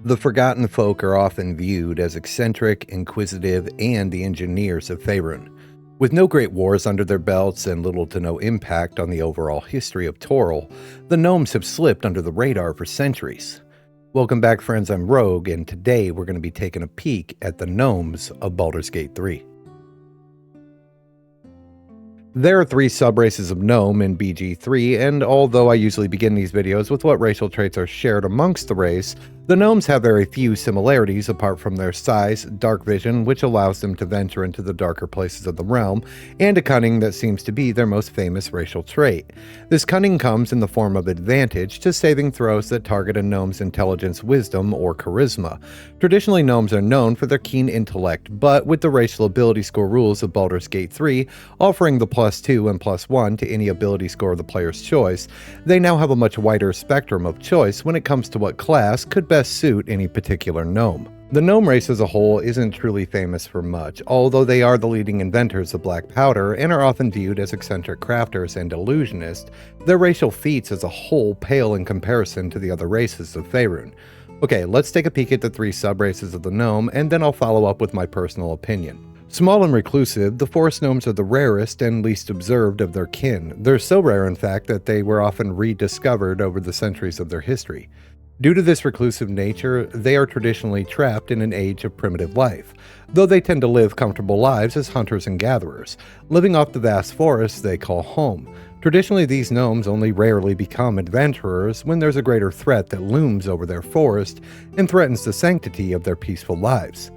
The Forgotten Folk are often viewed as eccentric, inquisitive, and the engineers of Faerun. With no great wars under their belts and little to no impact on the overall history of Toril, the gnomes have slipped under the radar for centuries. Welcome back, friends, I'm Rogue, and today we're going to be taking a peek at the Gnomes of Baldur's Gate 3. There are 3 subraces of gnome in BG3, and although I usually begin these videos with what racial traits are shared amongst the race, the gnomes have very few similarities apart from their size, dark vision, which allows them to venture into the darker places of the realm, and a cunning that seems to be their most famous racial trait. This cunning comes in the form of advantage to saving throws that target a gnome's intelligence, wisdom, or charisma. Traditionally, gnomes are known for their keen intellect, but with the racial ability score rules of Baldur's Gate 3 offering the +2 and +1 to any ability score of the player's choice, they now have a much wider spectrum of choice when it comes to what class could best suit any particular gnome. The gnome race as a whole isn't truly famous for much, although they are the leading inventors of black powder and are often viewed as eccentric crafters and illusionists. Their racial feats as a whole pale in comparison to the other races of Faerun. Okay, let's take a peek at the 3 subraces of the gnome, and then I'll follow up with my personal opinion. Small and reclusive, the forest gnomes are the rarest and least observed of their kin. They're so rare, in fact, that they were often rediscovered over the centuries of their history. Due to this reclusive nature, they are traditionally trapped in an age of primitive life, though they tend to live comfortable lives as hunters and gatherers, living off the vast forests they call home. Traditionally, these gnomes only rarely become adventurers when there's a greater threat that looms over their forest and threatens the sanctity of their peaceful lives.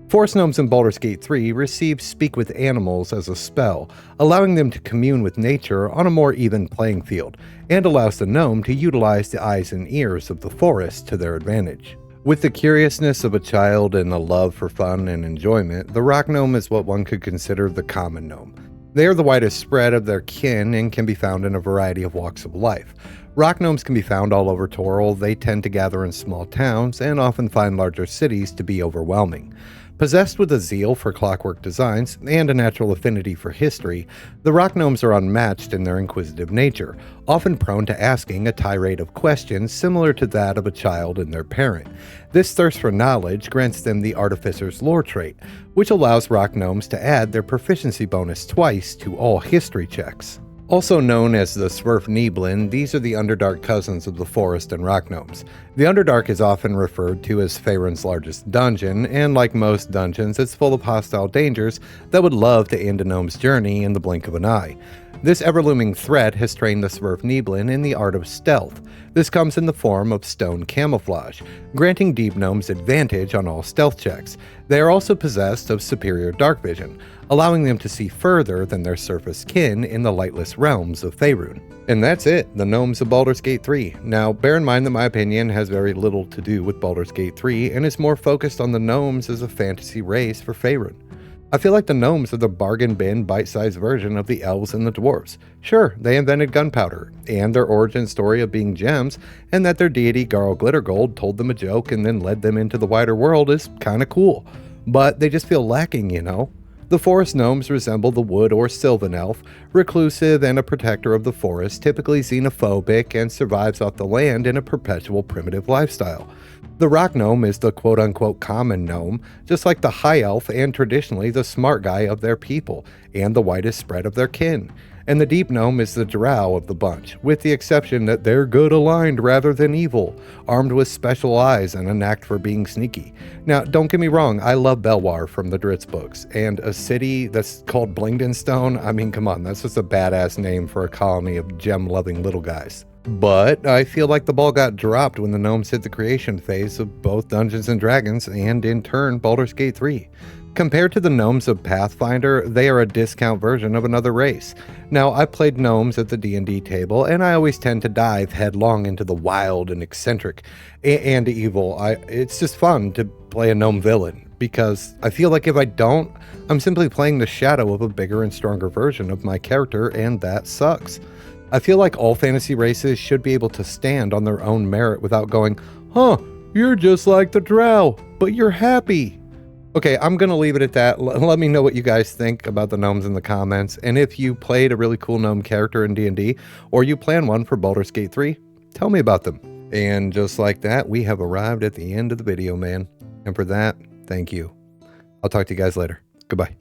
Forest gnomes in Baldur's Gate 3 receive Speak with Animals as a spell, allowing them to commune with nature on a more even playing field, and allows the gnome to utilize the eyes and ears of the forest to their advantage. With the curiousness of a child and a love for fun and enjoyment, the rock gnome is what one could consider the common gnome. They are the widest spread of their kin and can be found in a variety of walks of life. Rock gnomes can be found all over Toril. They tend to gather in small towns and often find larger cities to be overwhelming. Possessed with a zeal for clockwork designs and a natural affinity for history, the rock gnomes are unmatched in their inquisitive nature, often prone to asking a tirade of questions similar to that of a child and their parent. This thirst for knowledge grants them the Artificer's lore trait, which allows rock gnomes to add their proficiency bonus twice to all history checks. Also known as the Svirfneblin, these are the Underdark cousins of the forest and rock gnomes. The Underdark is often referred to as Faerun's largest dungeon, and like most dungeons, it's full of hostile dangers that would love to end a gnome's journey in the blink of an eye. This ever-looming threat has trained the Svirfneblin in the art of stealth. This comes in the form of stone camouflage, granting deep gnomes advantage on all stealth checks. They are also possessed of superior dark vision, allowing them to see further than their surface kin in the lightless realms of Faerun. And that's it, the Gnomes of Baldur's Gate 3. Now, bear in mind that my opinion has very little to do with Baldur's Gate 3 and is more focused on the gnomes as a fantasy race for Faerun. I feel like the gnomes are the bargain bin, bite-sized version of the elves and the dwarves. Sure, they invented gunpowder, and their origin story of being gems, and that their deity Garl Glittergold told them a joke and then led them into the wider world is kinda cool. But they just feel lacking, you know? The forest gnomes resemble the wood or sylvan elf, reclusive and a protector of the forest, typically xenophobic and survives off the land in a perpetual primitive lifestyle. The rock gnome is the quote-unquote common gnome, just like the high elf and traditionally the smart guy of their people, and the widest spread of their kin. And the deep gnome is the drow of the bunch, with the exception that they're good aligned rather than evil, armed with special eyes and a knack for being sneaky. Now, don't get me wrong, I love Belwar from the Dritz books, and a city that's called Blingdenstone, I mean, come on, that's just a badass name for a colony of gem-loving little guys. But I feel like the ball got dropped when the gnomes hit the creation phase of both Dungeons & Dragons and, in turn, Baldur's Gate 3. Compared to the gnomes of Pathfinder, they are a discount version of another race. Now, I played gnomes at the D&D table, and I always tend to dive headlong into the wild and eccentric and evil. It's just fun to play a gnome villain, because I feel like if I don't, I'm simply playing the shadow of a bigger and stronger version of my character, and that sucks. I feel like all fantasy races should be able to stand on their own merit without going, huh, you're just like the drow, but you're happy. Okay, I'm going to leave it at that. Let me know what you guys think about the gnomes in the comments, and if you played a really cool gnome character in D&D, or you plan one for Baldur's Gate 3, tell me about them. And just like that, we have arrived at the end of the video, man. And for that, thank you. I'll talk to you guys later. Goodbye.